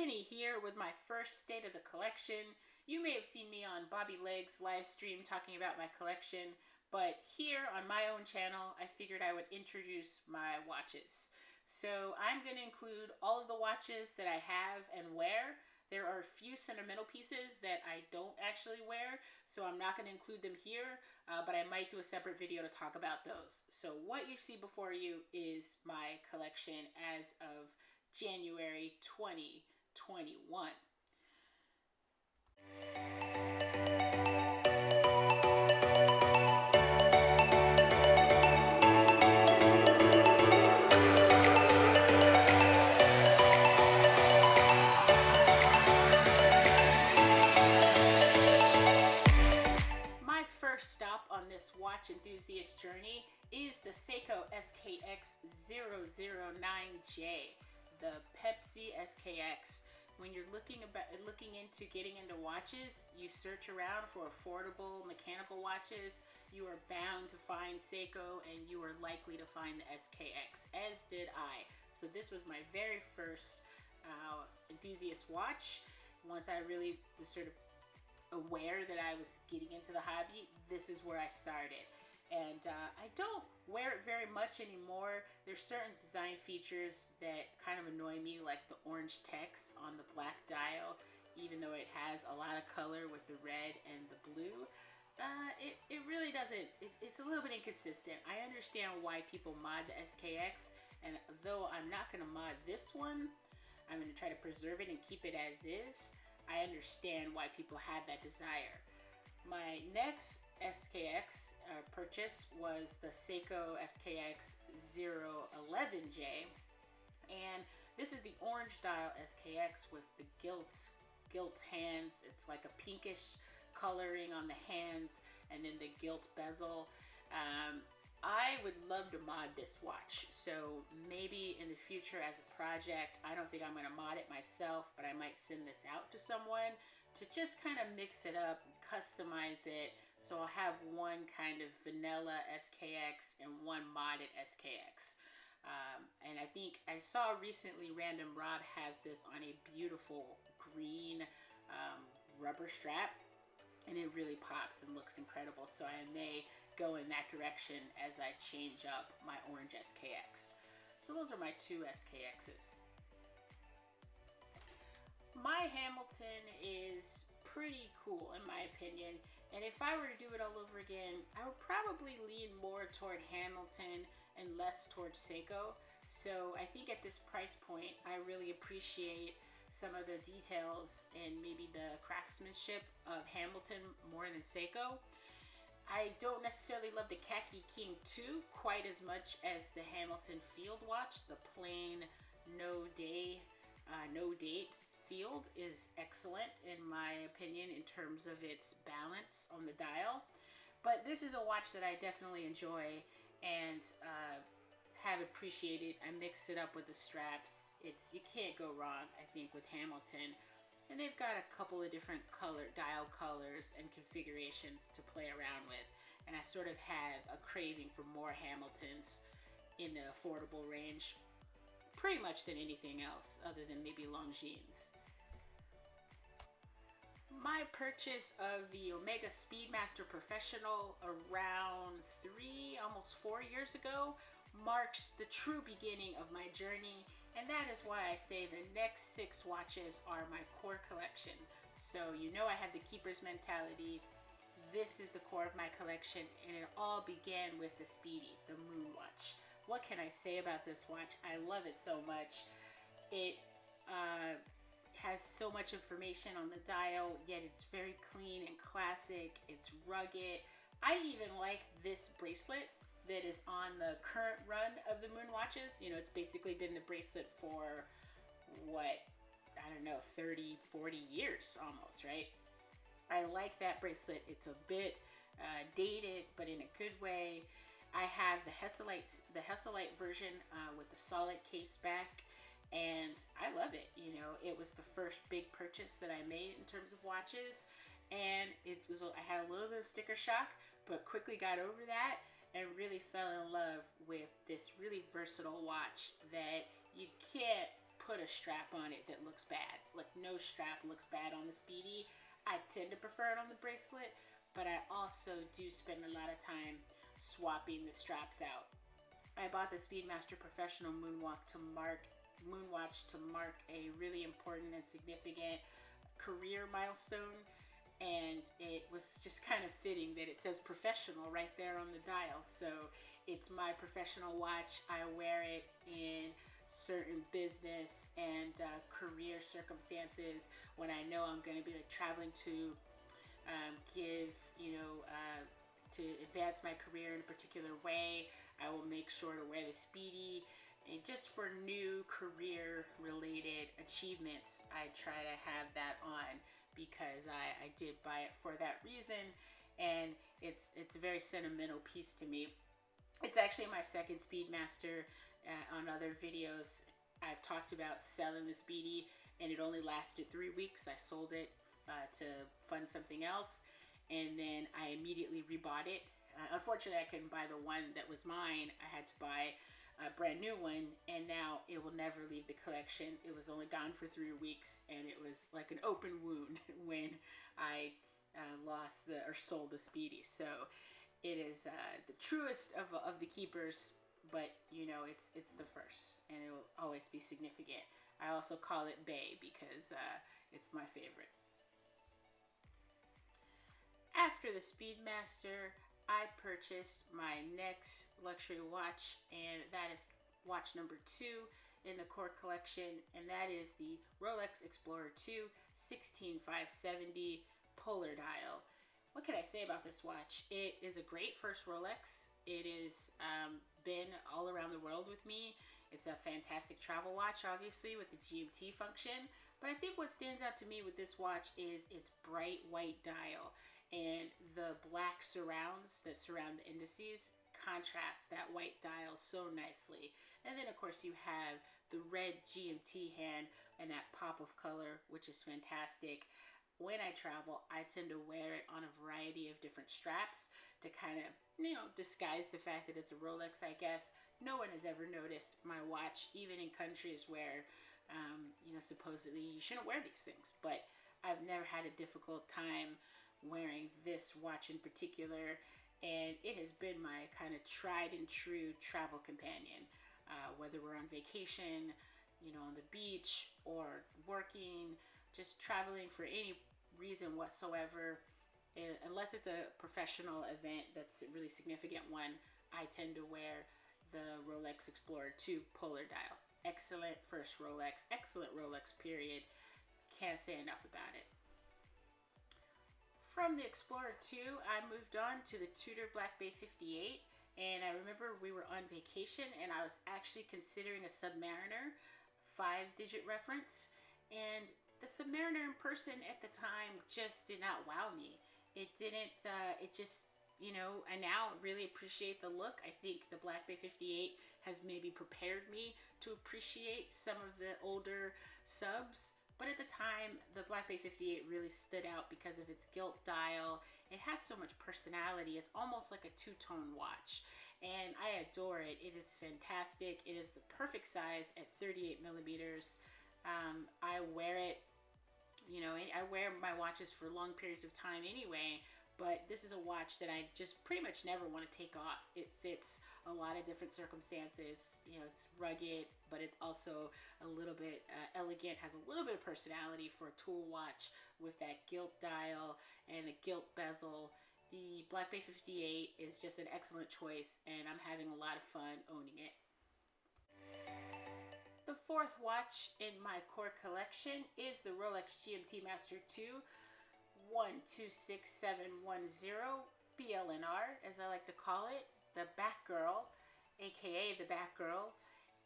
Penny here with my first state of the collection. You may have seen me on Bobby Leg's live stream talking about my collection, but here on my own channel, I figured I would introduce my watches. So I'm going to include all of the watches that I have and wear. There are a few sentimental pieces that I don't actually wear, so I'm not going to include them here, but I might do a separate video to talk about those. So what you see before you is my collection as of January 2021. My first stop on this watch enthusiast journey is the Seiko SKX009J, the Pepsi SKX. When you're looking into getting into watches, you search around for affordable mechanical watches, you are bound to find Seiko, and you are likely to find the SKX, as did I. So this was my very first enthusiast watch. Once I really was sort of aware that I was getting into the hobby, this is where I started. And I don't wear it very much anymore. There's certain design features that kind of annoy me, like the orange text on the black dial, even though it has a lot of color with the red and the blue. It really doesn't, it's a little bit inconsistent. I understand why people mod the SKX, and though I'm not going to mod this one, I'm going to try to preserve it and keep it as is. I understand why people have that desire. My next SKX purchase was the Seiko SKX011J, and this is the orange dial SKX with the gilt hands. It's like a pinkish coloring on the hands and then the gilt bezel. I would love to mod this watch, so maybe in the future as a project. I don't think I'm going to mod it myself, but I might send this out to someone to just kind of mix it up, customize it, so I'll have one kind of vanilla SKX and one modded SKX. And I think I saw recently Random Rob has this on a beautiful green rubber strap, and it really pops and looks incredible, so I may go in that direction as I change up my orange SKX. So those are my two SKXs. My Hamilton is pretty cool in my opinion, and if I were to do it all over again, I would probably lean more toward Hamilton and less towards Seiko. So I think at this price point, I really appreciate some of the details and maybe the craftsmanship of Hamilton more than Seiko. I don't necessarily love the Khaki King 2 quite as much as the Hamilton Field watch. The plain no date field is excellent in my opinion in terms of its balance on the dial. But this is a watch that I definitely enjoy and have appreciated. I mix it up with the straps. You can't go wrong, I think, with Hamilton. And they've got a couple of different dial colors and configurations to play around with. And I sort of have a craving for more Hamiltons in the affordable range, pretty much than anything else other than maybe Longines. My purchase of the Omega Speedmaster Professional around 3, almost 4 years ago marks the true beginning of my journey, and that is why I say the next 6 watches are my core collection. So you know I have the keeper's mentality. This is the core of my collection, and it all began with the Speedy, the Moon watch. What can I say about this watch? I love it so much. It has so much information on the dial, yet it's very clean and classic. It's rugged. I even like this bracelet that is on the current run of the Moon watches. You know, it's basically been the bracelet for what, I don't know, 30, 40 years almost, right? I like that bracelet. It's a bit dated, but in a good way. I have the Hesselite version with the solid case back, and I love it. You know, it was the first big purchase that I made in terms of watches, and I had a little bit of sticker shock, but quickly got over that and really fell in love with this really versatile watch that you can't put a strap on it that looks bad. Like no strap looks bad on the Speedy. I tend to prefer it on the bracelet, but I also do spend a lot of time swapping the straps out. I bought the Speedmaster Professional Moonwatch to mark a really important and significant career milestone, and it was just kind of fitting that it says professional right there on the dial. So it's my professional watch. I wear it in certain business and career circumstances when I know I'm going to be like traveling to give, to advance my career in a particular way. I will make sure to wear the Speedy. And just for new career related achievements, I try to have that on because I did buy it for that reason, and it's a very sentimental piece to me. It's actually my second Speedmaster. On other videos, I've talked about selling the Speedy, and it only lasted 3 weeks. I sold it to fund something else, and then I immediately rebought it. Unfortunately, I couldn't buy the one that was mine. I had to buy a brand new one, and now it will never leave the collection. It was only gone for 3 weeks, and it was like an open wound when I sold the Speedy. So it is the truest of the keepers, but it's the first, and it will always be significant. I also call it Bay because it's my favorite. After the Speedmaster, I purchased my next luxury watch, and that is watch number 2 in the core collection, and that is the Rolex Explorer 2 16570 polar dial. What can I say about this watch? It is a great first Rolex. It has been all around the world with me. It's a fantastic travel watch, obviously, with the GMT function. But I think what stands out to me with this watch is its bright white dial, and the black surrounds that surround the indices contrast that white dial so nicely. And then, of course, you have the red GMT hand and that pop of color, which is fantastic. When I travel, I tend to wear it on a variety of different straps to kind of, disguise the fact that it's a Rolex, I guess. No one has ever noticed my watch, even in countries where, supposedly you shouldn't wear these things. But I've never had a difficult time wearing this watch in particular, and it has been my kind of tried and true travel companion. Whether we're on vacation, on the beach, or working, just traveling for any reason whatsoever, unless it's a professional event that's a really significant one, I tend to wear the Rolex Explorer 2 polar dial. Excellent first Rolex, excellent Rolex period. Can't say enough about it. From the Explorer 2, I moved on to the Tudor Black Bay 58, and I remember we were on vacation and I was actually considering a Submariner 5-digit reference, and the Submariner in person at the time just did not wow me. It didn't, I now really appreciate the look. I think the Black Bay 58 has maybe prepared me to appreciate some of the older subs. But at the time, the Black Bay 58 really stood out because of its gilt dial. It has so much personality. It's almost like a two-tone watch, and I adore it. It is fantastic. It is the perfect size at 38 millimeters. I wear it, I wear my watches for long periods of time anyway, but this is a watch that I just pretty much never want to take off. It fits a lot of different circumstances. It's rugged, but it's also a little bit elegant, has a little bit of personality for a tool watch with that gilt dial and a gilt bezel. The Black Bay 58 is just an excellent choice, and I'm having a lot of fun owning it. The fourth watch in my core collection is the Rolex GMT Master 2 126710 BLNR, as I like to call it, the Batgirl, aka the Batgirl.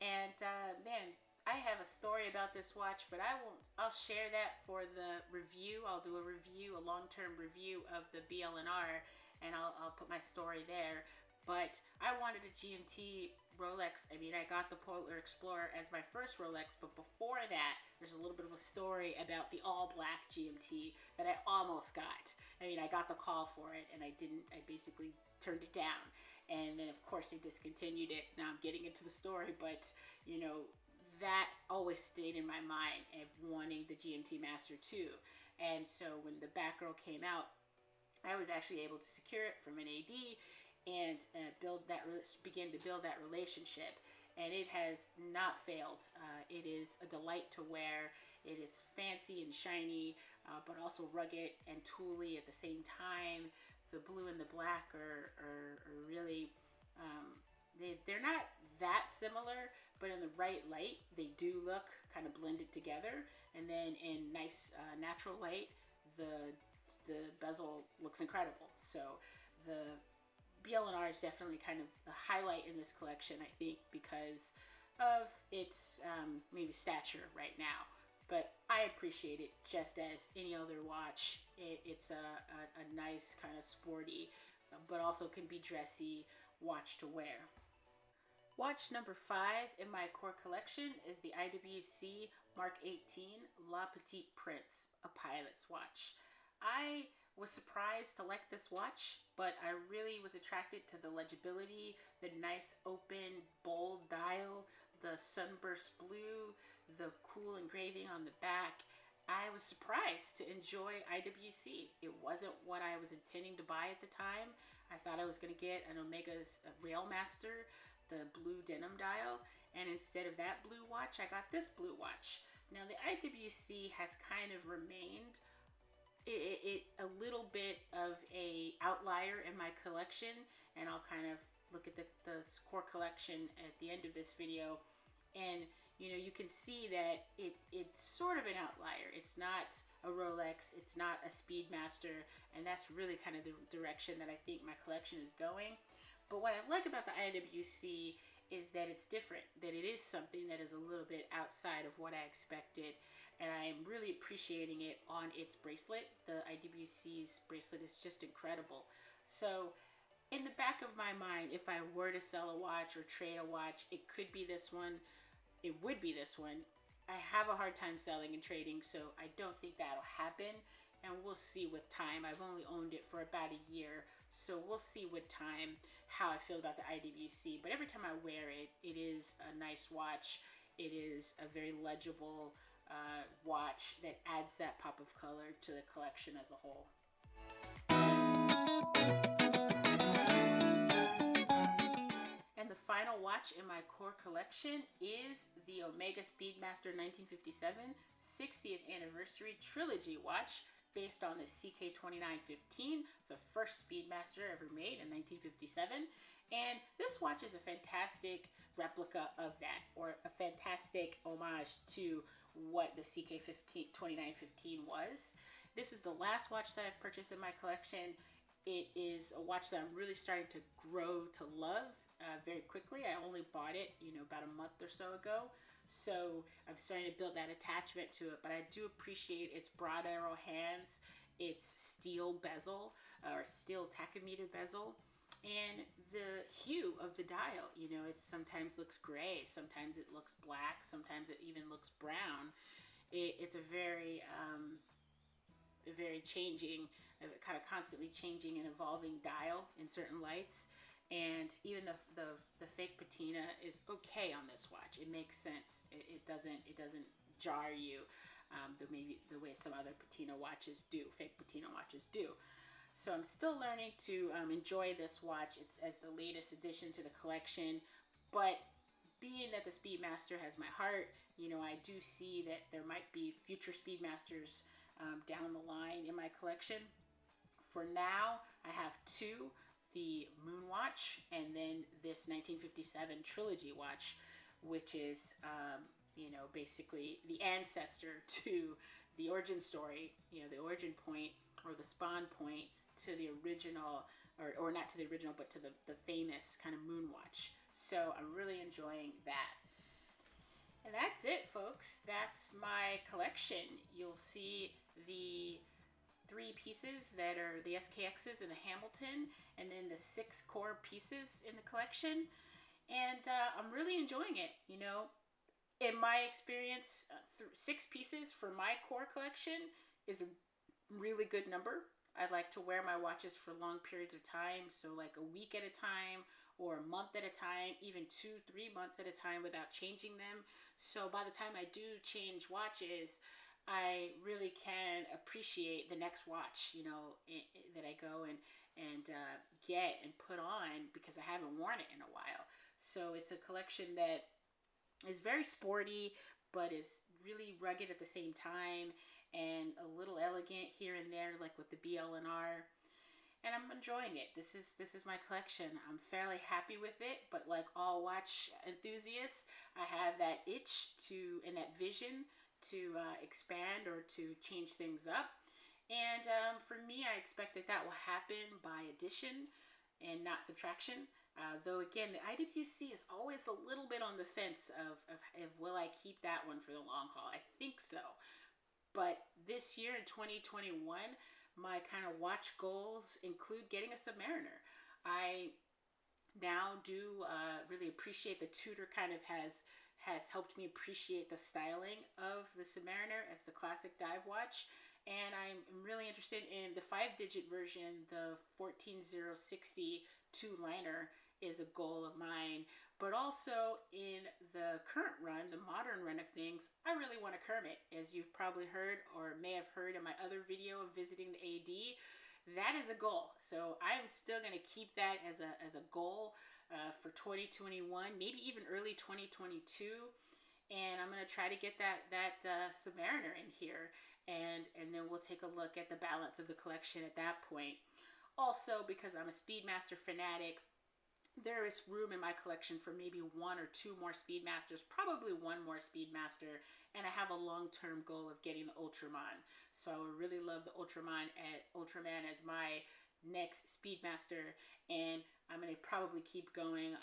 And man, I have a story about this watch, but I'll share that for the review. I'll do a long-term review of the BLNR, and I'll put my story there. But I wanted a GMT Rolex. I mean, I got the Polar Explorer as my first Rolex, but before that, there's a little bit of a story about the all-black GMT that I almost got. I mean, I got the call for it, and I didn't. I basically turned it down. And then, of course, they discontinued it. Now I'm getting into the story, but, that always stayed in my mind of wanting the GMT Master 2. And so when the Batgirl came out, I was actually able to secure it from an AD and begin to build that relationship. And it has not failed. It is a delight to wear. It is fancy and shiny, but also rugged and tooly at the same time. The blue and the black are really, they're not that similar, but in the right light, they do look kind of blended together. And then in nice natural light, the bezel looks incredible. So the BLNR is definitely kind of a highlight in this collection, I think, because of its maybe stature right now. But I appreciate it just as any other watch. It's a nice kind of sporty, but also can be dressy watch to wear. Watch number 5 in my core collection is the IWC Mark 18 La Petite Prince, a pilot's watch. I was surprised to like this watch, but I really was attracted to the legibility, the nice open bold dial, the sunburst blue, the cool engraving on the back. I was surprised to enjoy IWC. It wasn't what I was intending to buy at the time. I thought I was going to get an Omega's Railmaster, the blue denim dial, and instead of that blue watch, I got this blue watch. Now the IWC has kind of remained a little bit of a outlier in my collection, and I'll kind of look at the core collection at the end of this video, and you can see that it's sort of an outlier. It's not a Rolex, it's not a Speedmaster, and that's really kind of the direction that I think my collection is going. But what I like about the IWC is that it's different, that it is something that is a little bit outside of what I expected, and I am really appreciating it on its bracelet. The IWC's bracelet is just incredible. So in the back of my mind, if I were to sell a watch or trade a watch, it could be this one. It would be this one. I have a hard time selling and trading, so I don't think that'll happen, and we'll see with time. I've only owned it for about a year, so we'll see with time how I feel about the IWC. But every time I wear it, it is a nice watch. It is a very legible watch that adds that pop of color to the collection as a whole. And the final watch in my core collection is the Omega Speedmaster 1957 60th Anniversary Trilogy watch, based on the CK2915, the first Speedmaster ever made in 1957. And this watch is a fantastic replica of that, or a fantastic homage to what the CK2915 was. This is the last watch that I've purchased in my collection. It is a watch that I'm really starting to grow to love very quickly. I only bought it, about a month or so ago. So I'm starting to build that attachment to it, but I do appreciate its broad arrow hands, its steel bezel, or steel tachymeter bezel, and the hue of the dial. It sometimes looks gray, sometimes it looks black, sometimes it even looks brown. It's a very changing, kind of constantly changing and evolving dial in certain lights. And even the fake patina is okay on this watch. It makes sense. It doesn't jar you maybe the way some other patina watches do. Fake patina watches do. So I'm still learning to enjoy this watch. It's as the latest addition to the collection, but being that the Speedmaster has my heart, I do see that there might be future Speedmasters down the line in my collection. For now, I have two. The Moon watch, and then this 1957 Trilogy watch, which is, basically the ancestor to the origin story, the origin point or the spawn point to the original, or not to the original, but to the famous kind of Moon watch. So I'm really enjoying that. And that's it, folks. That's my collection. You'll see the 3 pieces that are the SKXs and the Hamilton, and then the 6 core pieces in the collection. And I'm really enjoying it. In my experience, 6 pieces for my core collection is a really good number. I like to wear my watches for long periods of time, so like a week at a time or a month at a time, even 2-3 months at a time without changing them. So by the time I do change watches, I really can appreciate the next watch, that I go and get and put on because I haven't worn it in a while. So it's a collection that is very sporty, but is really rugged at the same time and a little elegant here and there, like with the BLNR. And I'm enjoying it. This is my collection. I'm fairly happy with it, but like all watch enthusiasts, I have that itch to and that vision to expand or to change things up. And for me, I expect that will happen by addition and not subtraction. Though again, the IWC is always a little bit on the fence of will I keep that one for the long haul? I think so. But this year in 2021, my kind of watch goals include getting a Submariner. I now do really appreciate the Tudor kind of has helped me appreciate the styling of the Submariner as the classic dive watch. And I'm really interested in the 5-digit version, the 14060 two-liner is a goal of mine. But also in the current run, the modern run of things, I really want a Kermit. As you've probably heard or may have heard in my other video of visiting the AD, that is a goal. So I'm still going to keep that as a goal for 2021, maybe even early 2022. And I'm going to try to get that Submariner in here. And then we'll take a look at the balance of the collection at that point. Also, because I'm a Speedmaster fanatic, there is room in my collection for maybe 1 or 2 more Speedmasters, probably 1 more Speedmaster, and I have a long-term goal of getting the Ultraman. So I would really love the Ultraman as my next Speedmaster, and I'm going to probably keep going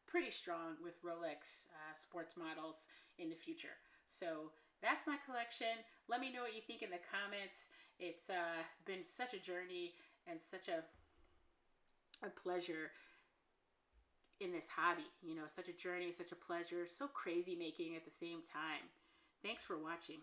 pretty strong with Rolex sports models in the future. So that's my collection. Let me know what you think in the comments. It's been such a journey and such a pleasure in this hobby, such a journey, such a pleasure, so crazy making at the same time. Thanks for watching.